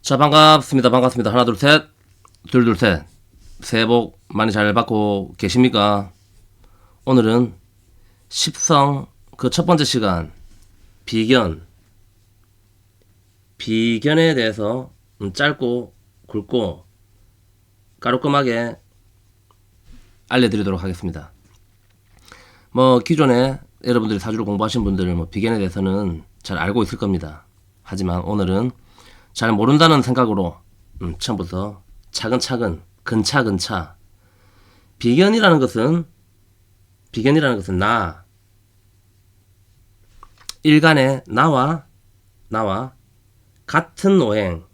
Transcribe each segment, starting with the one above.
자, 반갑습니다. 반갑습니다. 하나, 둘, 셋. 둘, 둘, 셋. 새해 복 많이 잘 받고 계십니까? 오늘은 십성 그 첫 번째 시간 비견에 대해서 짧고 굵고 까르끔하게 알려드리도록 하겠습니다. 기존에 여러분들이 사주를 공부하신 분들은 비견에 대해서는 잘 알고 있을 겁니다. 하지만 오늘은 잘 모른다는 생각으로 처음부터 차근차근 근차근차 비견이라는 것은 나 일간의 나와 같은 오행,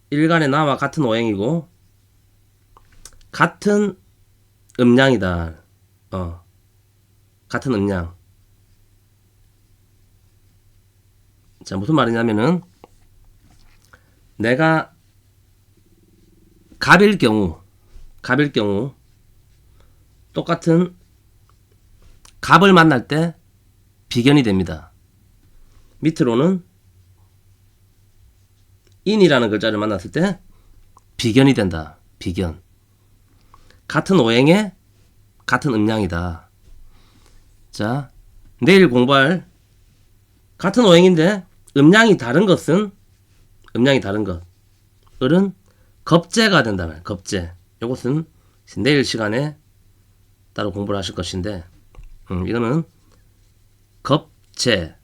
일간의 나와 같은 오행이고 같은 음양이다. 같은 음양. 자, 무슨 말이냐면은 내가 갑일 경우 똑같은 갑을 만날 때 비견이 됩니다. 밑으로는 인이라는 글자를 만났을 때 비견이 된다. 비견. 같은 오행에 같은 음양이다. 자, 내일 공부할 같은 오행인데 음양이 다른 것은 을은 겁재가 된다면 겁재. 이것은 내일 시간에 따로 공부를 하실 것인데 이거는 겁재.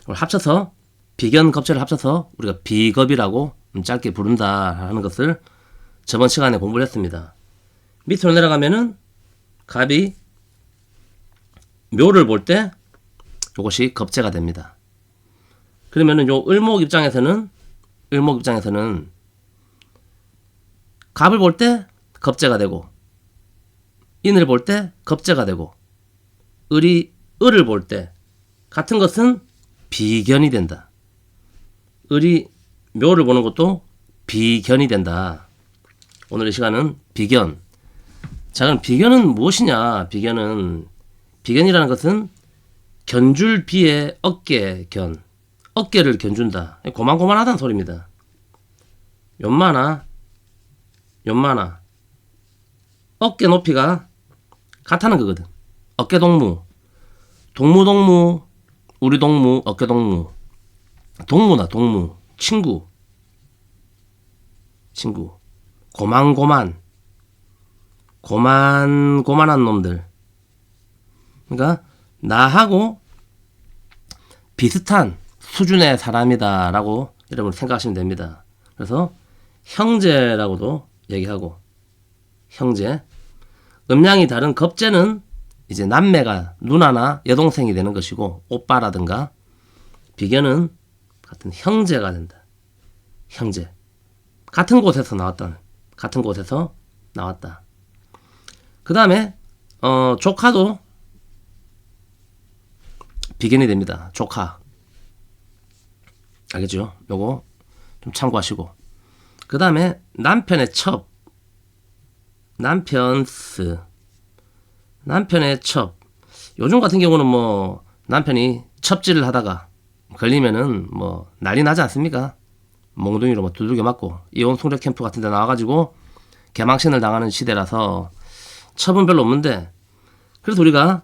합쳐서 비견 겁재를 합쳐서 우리가 비겁이라고 짧게 부른다 하는 것을 저번 시간에 공부를 했습니다. 밑으로 내려가면은 갑이 묘를 볼 때 이것이 겁재가 됩니다. 그러면은 요 을목 입장에서는 갑을 볼 때 겁재가 되고 인을 볼 때 겁재가 되고 을을 볼 때 같은 것은 비견이 된다. 을이 묘를 보는 것도 비견이 된다. 오늘의 시간은 비견. 자, 그럼 비견은 무엇이냐? 비견이라는 것은 견줄 비의 어깨를 견준다. 고만고만하다는 소리입니다. 연마나 어깨 높이가 같다는 거거든. 어깨 동무, 우리 동무, 어깨 동무, 동무, 친구, 고만한 놈들. 그러니까 나하고 비슷한 수준의 사람이다 라고 여러분 생각하시면 됩니다. 그래서 형제라고도 얘기하고, 형제. 음양이 다른 겁재는 이제 남매가 누나나 여동생이 되는 것이고, 오빠라든가. 비견은 같은 형제가 된다. 형제. 같은 곳에서 나왔다. 그 다음에 조카도 비견이 됩니다. 조카. 알겠죠? 요거 좀 참고하시고. 그 다음에 남편의 첩. 요즘 같은 경우는 남편이 첩질을 하다가 걸리면은 난리 나지 않습니까? 몽둥이로 두들겨 맞고 이혼 숙려 캠프 같은 데 나와가지고 개망신을 당하는 시대라서 첩은 별로 없는데, 그래서 우리가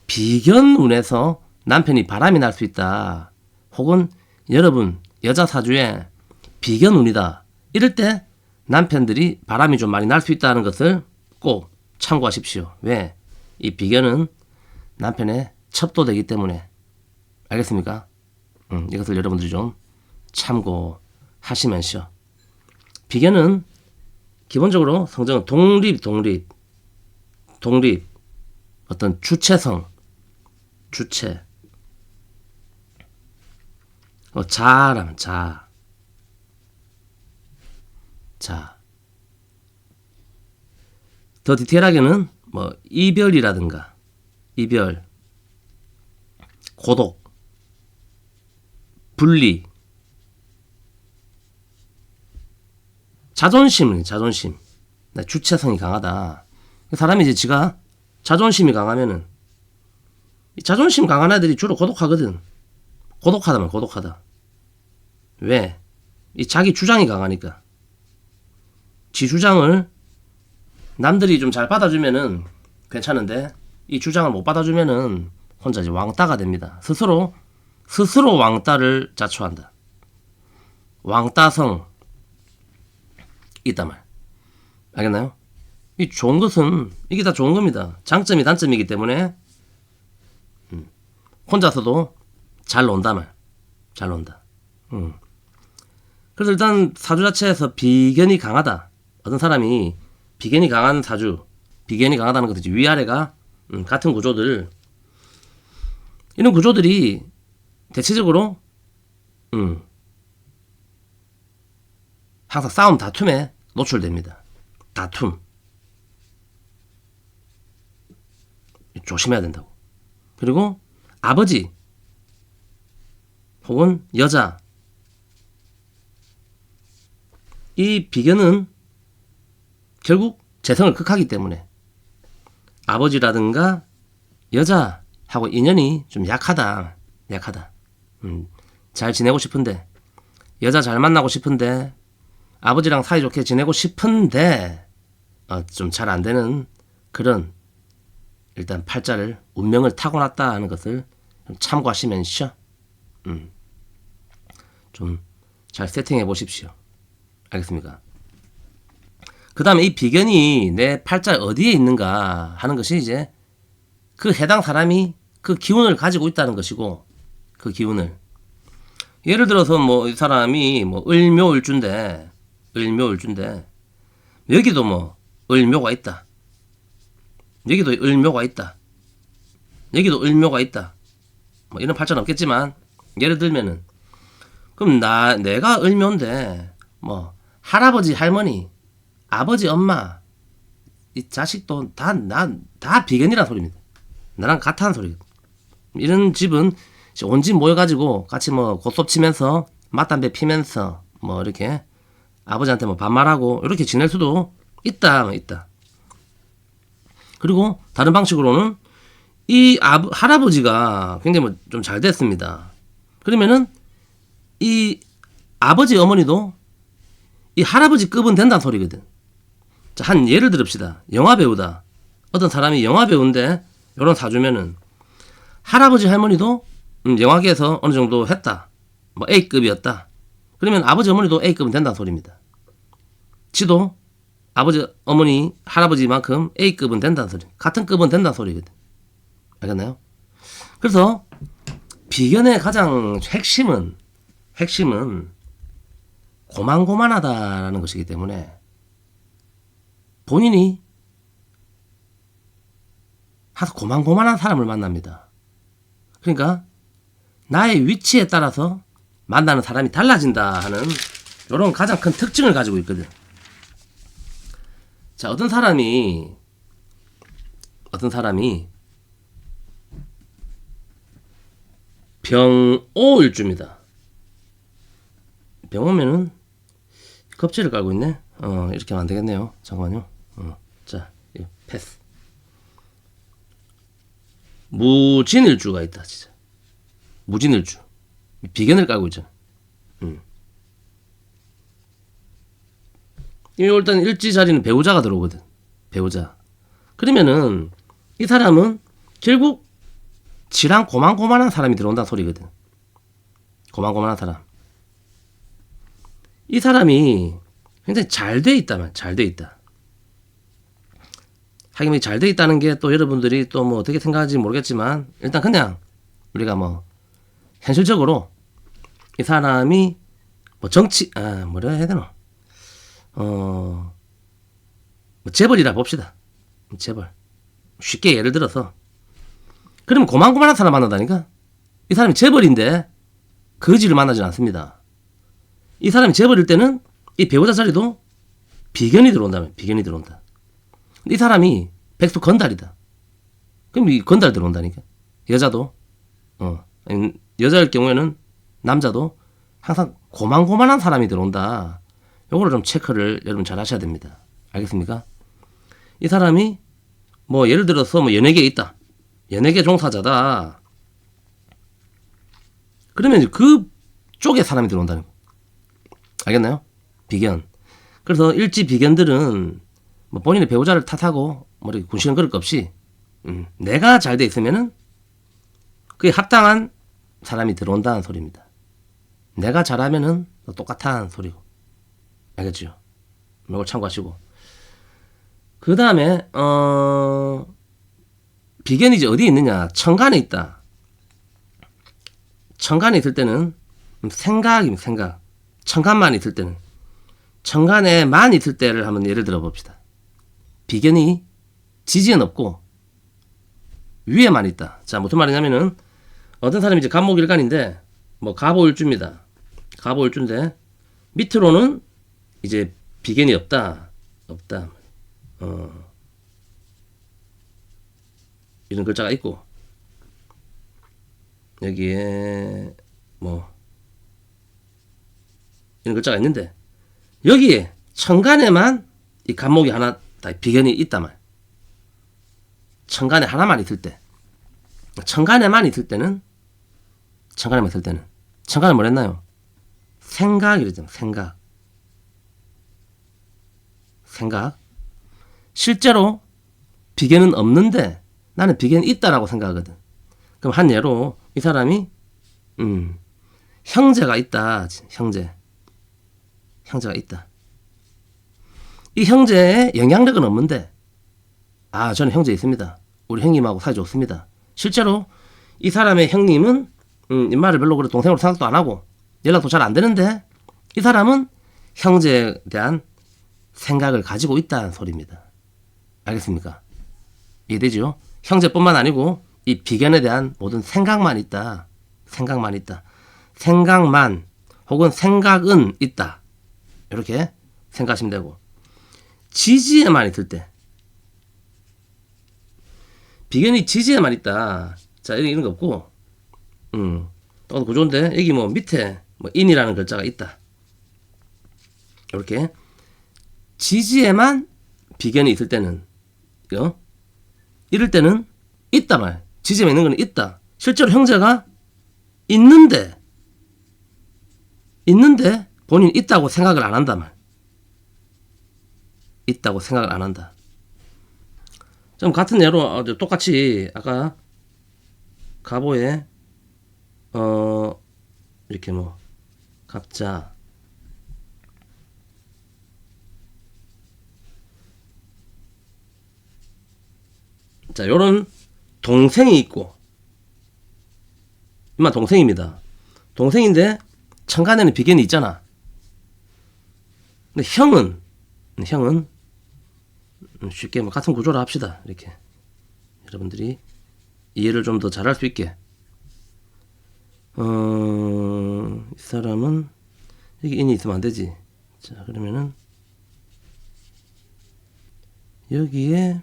비견운에서 남편이 바람이 날 수 있다. 혹은 여러분 여자 사주에 비견운이다. 이럴 때 남편들이 바람이 좀 많이 날 수 있다는 것을 꼭 참고하십시오. 왜? 이 비견은 남편의 첩도 되기 때문에. 알겠습니까? 이것을 여러분들이 좀 참고하시면서. 비견은 기본적으로 성정은 독립, 어떤 주체. 자라면 자. 더 디테일하게는 이별이라든가, 고독, 분리, 자존심. 주체성이 강하다. 사람이 이제 지가 자존심이 강하면은, 자존심 강한 애들이 주로 고독하거든. 고독하다면 고독하다. 왜? 이 자기 주장이 강하니까. 지 주장을 남들이 좀 잘 받아주면은 괜찮은데 이 주장을 못 받아주면은 혼자 이제 왕따가 됩니다. 스스로 왕따를 자초한다. 왕따성 있단 말. 알겠나요? 이 좋은 것은 이게 다 좋은 겁니다. 장점이 단점이기 때문에 혼자서도 잘 논다 말. 잘 논다. 그래서 일단 사주 자체에서 비견이 강하다. 어떤 사람이 비견이 강한 사주, 비견이 강하다는 것은 위아래가 같은 구조들, 이런 구조들이 대체적으로 항상 싸움 다툼에 노출됩니다. 다툼 조심해야 된다고. 그리고 아버지 혹은 여자, 이 비견은 결국 재성을 극하기 때문에 아버지라든가 여자하고 인연이 좀 약하다. 잘 지내고 싶은데, 여자 잘 만나고 싶은데, 아버지랑 사이좋게 지내고 싶은데 좀 잘 안되는 그런, 일단 팔자를, 운명을 타고났다 하는 것을 좀 참고하시면서 좀 잘 세팅해 보십시오. 알겠습니까? 그 다음에 이 비견이 내 팔자 어디에 있는가 하는 것이 이제 그 해당 사람이 그 기운을 가지고 있다는 것이고, 그 기운을, 예를 들어서 뭐 이 사람이 뭐 을묘을주인데 여기도 뭐 을묘가 있다, 여기도 을묘가 있다, 여기도 을묘가 있다, 뭐 이런 팔자는 없겠지만 예를 들면은, 그럼 내가 을묘인데 뭐 할아버지 할머니 아버지 엄마 이 자식도 다 비견이란 소리입니다. 나랑 같다는 소리거든. 이런 집은 온 집 모여가지고 같이 뭐 고소업 치면서 맞담배 피면서 뭐 이렇게 아버지한테 뭐 반말하고 이렇게 지낼 수도 있다. 그리고 다른 방식으로는 이 할아버지가 굉장히 뭐 좀 잘 됐습니다. 그러면은 이 아버지 어머니도 이 할아버지급은 된다는 소리거든. 자, 한 예를 들읍시다. 영화 배우다. 어떤 사람이 영화 배우인데 이런 사주면은 할아버지 할머니도 영화계에서 어느 정도 했다. 뭐 A급이었다. 그러면 아버지 어머니도 A급은 된다는 소리입니다. 지도 아버지 어머니 할아버지만큼 A급은 된다는 소리, 같은 급은 된다는 소리거든. 알겠나요? 그래서 비견의 가장 핵심은 고만고만하다라는 것이기 때문에 본인이 항상 고만고만한 사람을 만납니다. 그러니까 나의 위치에 따라서 만나는 사람이 달라진다 하는 이런 가장 큰 특징을 가지고 있거든. 자, 어떤 사람이 병오일주입니다. 병오면은 겁재를 깔고 있네. 이렇게 하면 안 되겠네요. 잠깐만요. 자, 이거 패스. 무진일주가 있다, 진짜. 무진일주. 비견을 깔고 있잖아. 일단 일지 자리는 배우자가 들어오거든. 배우자. 그러면은 이 사람은 결국 지랑 고만고만한 사람이 들어온다는 소리거든. 고만고만한 사람. 이 사람이 굉장히 잘 돼 있다면, 잘 돼 있다. 하긴 잘 돼 있다는 게 또 여러분들이 또 뭐 어떻게 생각하는지 모르겠지만, 일단 그냥 우리가 뭐 현실적으로 이 사람이 뭐 뭐라 해야 되나? 뭐 재벌이라 봅시다. 재벌. 쉽게 예를 들어서. 그러면 고만고만한 사람 만나다니까? 이 사람이 재벌인데 거지를 만나진 않습니다. 이 사람이 재벌일 때는 이 배우자 자리도 비견이 들어온다면, 비견이 들어온다. 이 사람이 백수 건달이다. 그럼 이 건달 들어온다니까. 여자도, 여자일 경우에는 남자도 항상 고만고만한 사람이 들어온다. 요거를 좀 체크를 여러분 잘 하셔야 됩니다. 알겠습니까? 이 사람이 뭐 예를 들어서 뭐 연예계에 있다. 연예계 종사자다. 그러면 이제 그 쪽에 사람이 들어온다는 거. 알겠나요? 비견. 그래서 일지 비견들은 뭐 본인의 배우자를 탓하고 뭐 이렇게 군시는 그럴 것 없이 내가 잘 돼 있으면은 그에 합당한 사람이 들어온다는 소리입니다. 내가 잘하면은 똑같은 소리고. 알겠죠? 이걸 참고하시고. 그 다음에 비견이 이제 어디에 있느냐? 천간에 있다. 천간에 있을 때는 생각입니다. 생각. 천간만 있을 때는. 천간에만 있을 때를 한번 예를 들어 봅시다. 비견이 지지에는 없고 위에만 있다. 자, 무슨 말이냐면은 어떤 사람이 이제 갑목일간인데 뭐 갑오일주입니다. 갑오일주인데 밑으로는 이제 비견이 없다. 이런 글자가 있고 여기에 뭐 이런 글자가 있는데 여기에 천간에만 이 갑목이 하나 다 비견이 있단 말. 천간에 하나만 있을 때, 천간에만 있을 때는 천간에 뭘 했나요? 생각이랬잖아. 생각. 실제로 비견은 없는데 나는 비견이 있다라고 생각하거든. 그럼 한 예로 이 사람이 형제가 있다. 형제가 있다. 이 형제의 영향력은 없는데 저는 형제 있습니다. 우리 형님하고 사이 좋습니다. 실제로 이 사람의 형님은 인마를 별로 그래 동생으로 생각도 안 하고 연락도 잘 안 되는데 이 사람은 형제에 대한 생각을 가지고 있다는 소리입니다. 알겠습니까? 이해되죠? 형제뿐만 아니고 이 비견에 대한 모든 생각만 있다. 생각만 혹은 생각은 있다. 이렇게 생각하시면 되고 지지에만 있을 때 비견이 지지에만 있다. 자, 이런 거 없고 또 구조인데 여기 뭐 밑에 뭐 인이라는 글자가 있다. 이렇게 지지에만 비견이 있을 때는 이럴 때는 있다 말. 지지에 있는 거는 있다. 실제로 형제가 있는데 본인이 있다고 생각을 안 한다 말. 있다고 생각을 안 한다. 좀 같은 예로 똑같이 아까 갑오에 이렇게 뭐 갑자 자 요런 동생이 있고 이만 동생입니다. 동생인데 천간에는 비견이 있잖아. 근데 형은 쉽게 뭐 같은 구조로 합시다. 이렇게 여러분들이 이해를 좀 더 잘할 수 있게. 이 사람은 여기 인이 있으면 안 되지. 자, 그러면은 여기에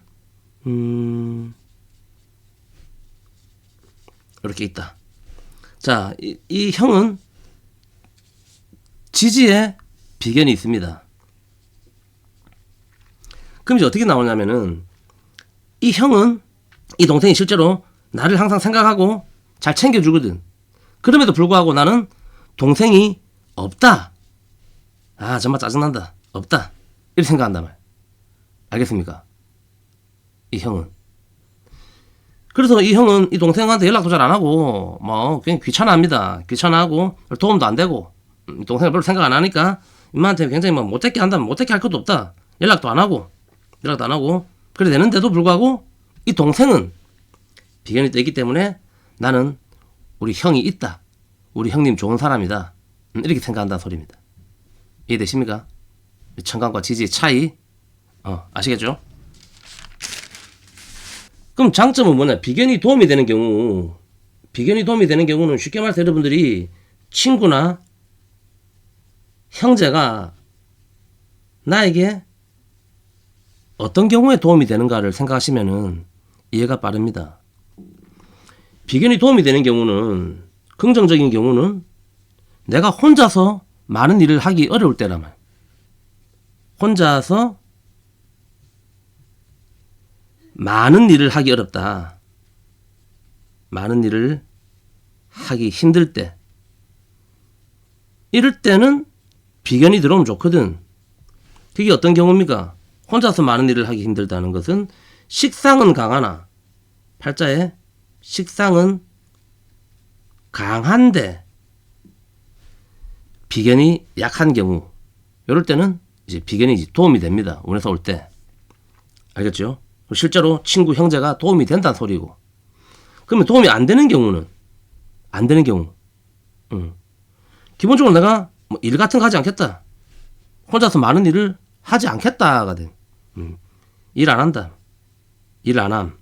이렇게 있다. 자, 이 형은 지지에 비견이 있습니다. 그럼 이제 어떻게 나오냐면은 이 형은 이 동생이 실제로 나를 항상 생각하고 잘 챙겨주거든. 그럼에도 불구하고 나는 동생이 없다. 정말 짜증난다. 없다. 이렇게 생각한단 말. 알겠습니까? 이 형은. 그래서 이 형은 이 동생한테 연락도 잘 안 하고 뭐 그냥 귀찮아합니다. 귀찮아하고 도움도 안 되고 동생을 별로 생각 안 하니까 임마한테 굉장히 뭐 못되게 한다면 못되게 할 것도 없다. 연락도 안 하고 그래 되는데도 불구하고 이 동생은 비견이 되기 때문에 나는 우리 형이 있다. 우리 형님 좋은 사람이다. 이렇게 생각한다는 소리입니다. 이해되십니까? 천간과 지지의 차이 아시겠죠? 그럼 장점은 뭐냐? 비견이 도움이 되는 경우는 쉽게 말해서 여러분들이 친구나 형제가 나에게 어떤 경우에 도움이 되는가를 생각하시면은 이해가 빠릅니다. 비견이 도움이 되는 경우는 긍정적인 경우는 내가 혼자서 많은 일을 하기 어려울 때라면 혼자서 많은 일을 하기 어렵다. 많은 일을 하기 힘들 때 이럴 때는 비견이 들어오면 좋거든. 그게 어떤 경우입니까? 혼자서 많은 일을 하기 힘들다는 것은 식상은 강하나, 팔자에 식상은 강한데 비견이 약한 경우, 이럴 때는 이제 비견이 도움이 됩니다. 운에서 올 때. 알겠죠? 실제로 친구, 형제가 도움이 된다는 소리고. 그러면 도움이 안 되는 경우는, 안 되는 경우, 기본적으로 내가 뭐 일 같은 거 하지 않겠다. 혼자서 많은 일을 하지 않겠다가 돼. 일 안 한다. 일 안 함.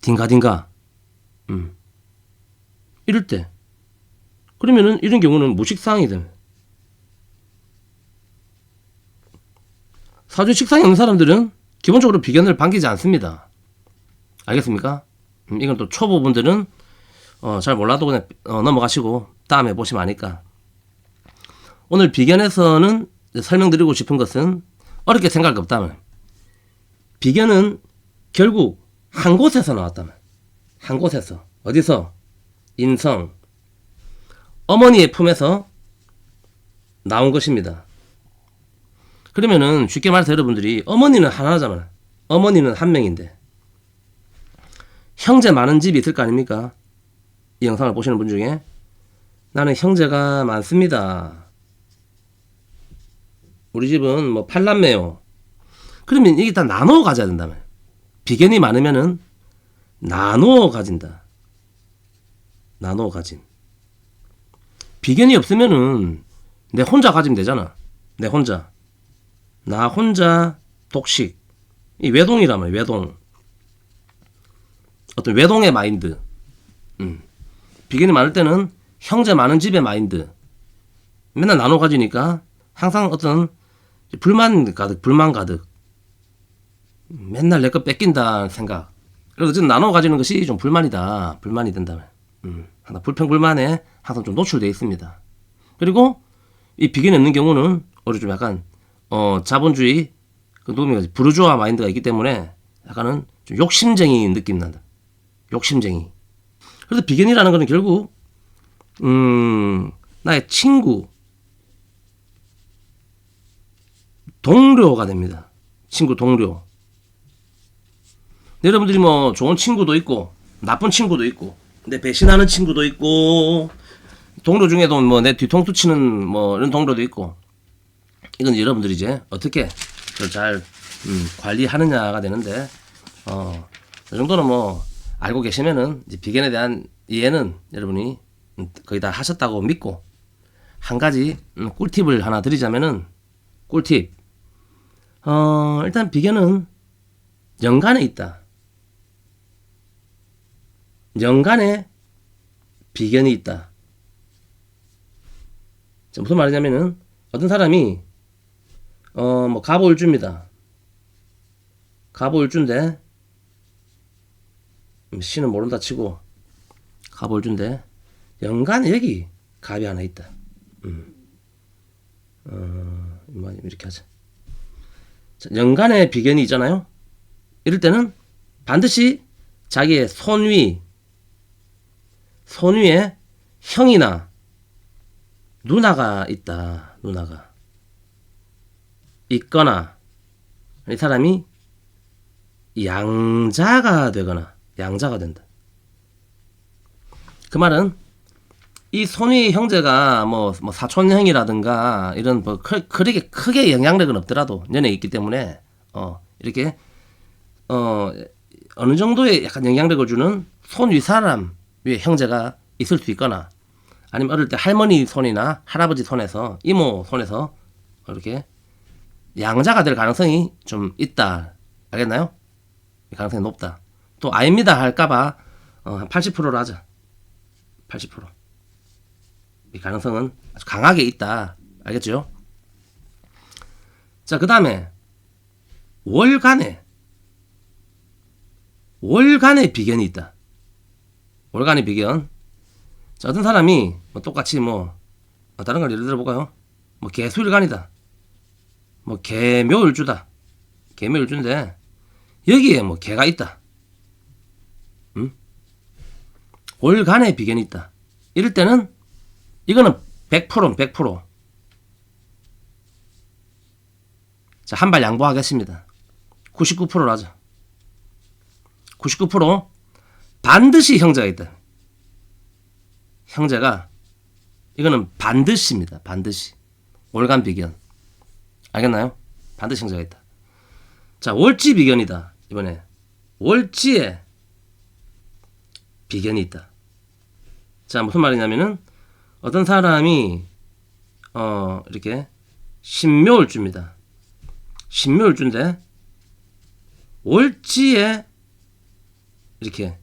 딩가딩가. 이럴 때. 그러면은 이런 경우는 무식상이 되는. 사주 식상이 없는 사람들은 기본적으로 비견을 반기지 않습니다. 알겠습니까? 이건 또 초보분들은 잘 몰라도 그냥 넘어가시고 다음에 보시면 아니까. 오늘 비견에서는 설명드리고 싶은 것은 어렵게 생각할 게 없다면, 비견은 결국 한 곳에서 나왔다면, 한 곳에서, 어디서? 인성, 어머니의 품에서 나온 것입니다. 그러면은 쉽게 말해서 여러분들이 어머니는 하나잖아요. 어머니는 한 명인데 형제 많은 집이 있을 거 아닙니까? 이 영상을 보시는 분 중에 나는 형제가 많습니다. 우리 집은 뭐 8남매요. 그러면 이게 다 나누어 가져야 된다며. 비견이 많으면은 나누어 가진다. 나누어 가진. 비견이 없으면은 내 혼자 가지면 되잖아. 내 혼자. 나 혼자 독식. 이 외동이라며, 외동. 어떤 외동의 마인드. 비견이 많을 때는 형제 많은 집의 마인드. 맨날 나눠 가지니까 항상 어떤 불만 가득. 맨날 내 거 뺏긴다 생각. 그래서 지금 나눠 가지는 것이 좀 불만이 된다면. 항상 불평불만에 항상 좀 노출되어 있습니다. 그리고 이 비견이 없는 경우는 우리 좀 약간 자본주의 그 부르주아 마인드가 있기 때문에 약간은 좀 욕심쟁이 느낌 난다. 욕심쟁이. 그래서 비견이라는 것은 결국 나의 친구, 동료가 됩니다. 친구, 동료. 여러분들이 뭐 좋은 친구도 있고 나쁜 친구도 있고 내 배신하는 친구도 있고 동료 중에도 뭐 내 뒤통수 치는 뭐 이런 동료도 있고, 이건 여러분들이 이제 어떻게 그걸 잘 관리하느냐가 되는데 이 정도는 뭐 알고 계시면은 이제 비견에 대한 이해는 여러분이 거의 다 하셨다고 믿고, 한 가지 꿀팁을 하나 드리자면은, 꿀팁. 일단 비견은 연간에 있다. 연간에 비견이 있다. 무슨 말이냐면은 어떤 사람이 뭐 갑오일주입니다. 갑오일주인데 씨는 모른다 치고 갑오일주인데 연간에 여기 갑이 하나 있다. 이렇게 하자. 자, 연간에 비견이 있잖아요. 이럴 때는 반드시 자기의 손 위에 형이나 누나가 있다. 누나가 있거나, 이 사람이 양자가 되거나 양자가 된다. 그 말은 이 손위 형제가 뭐 사촌형이라든가 이런 뭐 그렇게 크게 영향력은 없더라도 연에 있기 때문에 이렇게 어느 정도의 약간 영향력을 주는 손 위 사람 위에 형제가 있을 수 있거나, 아니면 어릴 때 할머니 손이나 할아버지 손에서, 이모 손에서 이렇게 양자가 될 가능성이 좀 있다. 알겠나요? 가능성이 높다. 또 아닙니다 할까봐 한 80%로 하자. 80%. 이 가능성은 아주 강하게 있다. 알겠죠? 자, 그 다음에 월간에 비견이 있다. 월간의 비견. 자, 어떤 사람이 뭐 똑같이 다른 걸 예를 들어볼까요? 뭐 개수일간이다. 뭐 개묘일주다. 개묘일주인데 여기에 뭐 개가 있다. 월간에 비견이 있다. 이럴 때는 이거는 100%는 100%. 자, 한 발 양보하겠습니다. 99%라죠. 99% 반드시 형제가 있다. 형제가 이거는 반드시입니다. 반드시. 월간 비견. 알겠나요? 반드시 형제가 있다. 자, 월지 비견이다. 이번에 월지에 비견이 있다. 자, 무슨 말이냐면은 어떤 사람이 이렇게 신묘월주입니다. 신묘월주인데 월지에 이렇게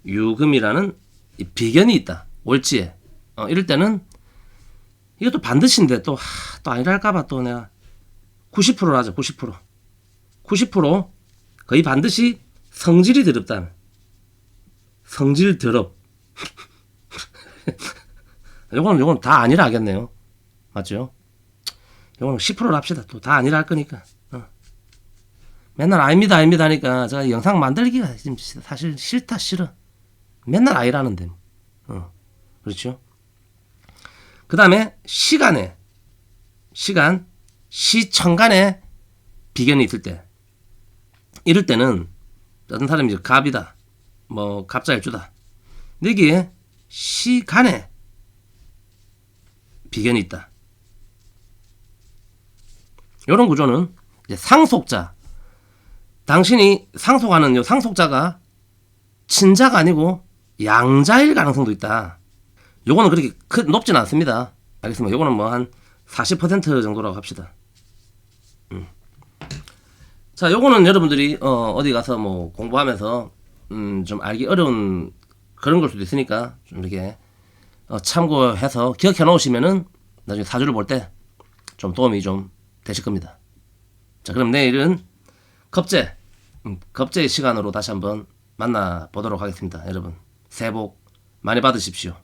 유금이라는 이 비견이 있다. 월지에. 이럴 때는 이것도 반드시인데 또 아니랄까봐 또 내가 90%라죠. 90%. 90% 거의 반드시 성질이 더럽다. 성질 더럽. 요거는 다 아니라 하겠네요. 맞죠? 요거는 10%로 합시다. 또 다 아니라 할 거니까. 맨날 아닙니다 하니까 제가 영상 만들기가 지금 사실 싫어. 맨날 아니라는데. 그렇죠? 그 다음에 시간에 시천간에 비견이 있을 때, 이럴 때는 어떤 사람이 이제 갑이다, 뭐 갑자일주다. 근데 이게 시간에 비견이 있다. 이런 구조는 이제 상속자, 당신이 상속하는 요 상속자가 친자가 아니고 양자일 가능성도 있다. 요거는 그렇게 높진 않습니다. 알겠습니다. 요거는 뭐 한 40% 정도라고 합시다. 자, 요거는 여러분들이 어디 가서 뭐 공부하면서 좀 알기 어려운 그런 걸 수도 있으니까 좀 이렇게 참고해서 기억해 놓으시면은 나중에 사주를 볼 때 좀 도움이 좀 되실 겁니다. 자, 그럼 내일은 겁재의 시간으로 다시 한번 만나 보도록 하겠습니다. 여러분, 새해 복 많이 받으십시오.